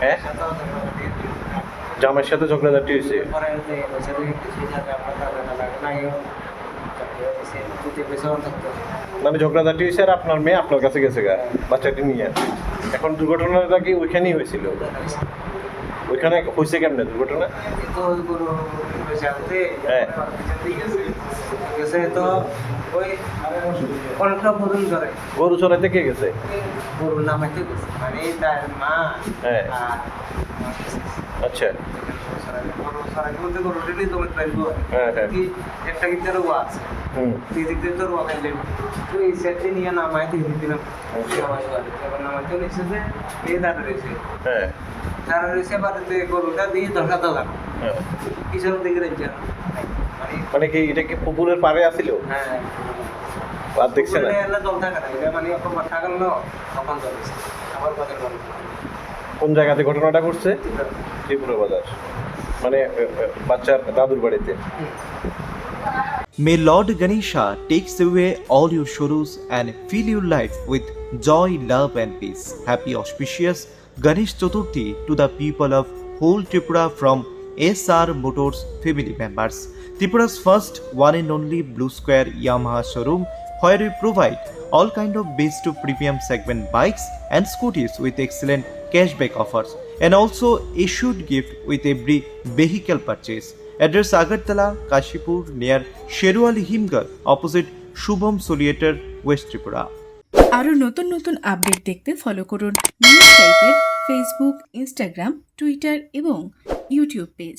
হ্যাঁ জামাইয়ের সাথে ঝগড়াঝাটি হয়েছে মানে ঝগড়াঝাটি হয়েছে আর আপনার মেয়ে আপনার কাছে গেছে গা বাচ্চাটি নিয়ে। এখন দুর্ঘটনাটা কি ওইখানেই হয়েছিল? ওইখানে হয়েছে কেমনে দুর্ঘটনা? হ্যাঁ তো ওই অনেকটা বদল করে গরু চড়াইতে কে গেছে? গরুর নামাইতে গেছে মানে তার মা হ্যাঁ আর আচ্ছা গরু চড়াইতে বলতে গরু রেডি তোমার পাইবো হ্যাঁ হ্যাঁ কি একটা কিন্তু রোয়া আছে হুম দিদিক দিয়ে তো রোয়া খাইলেন তো এই সেটটি নিয়ে নামাইতে দিলাম নামাইতে নিচ্ছে যে এই দাঁড়া রয়েছে হ্যাঁ দাঁড়া রয়েছে বাড়িতে গরুটা দিয়ে দরকার দরকার হ্যাঁ পিছন দিকে রয়েছে মানে মানে কি এটা কি পুকুরের পাড়ে আসিল? হ্যাঁ আর দেখছে না জল থাকা না এটা মানে এখন থাকাল না তখন চলেছে আবার বাজার বন্ধ কোন জায়গাতে ঘটনাটা ঘটছে? ত্রিপুরা বাজার মানে বাচ্চার দাদুর বাড়িতে। May Lord Ganesha takes away all your sorrows and fill your life with joy, love and peace. Happy auspicious Ganesh Chaturthi to the people of whole Tripura from SR Motors family members. Tripura's first one and only Blue Square Yamaha showroom where we provide all kind of base to premium segment bikes and scooties with excellent cashback offers and also issued gift with every vehicle purchase. Address Agartala, Kashipur near Sherwali Himgar opposite Shubham Soliator, West Tripura. আরও নতুন নতুন update দেখতে follow করুন news টাইপের Facebook, Instagram, Twitter এবং YouTube page.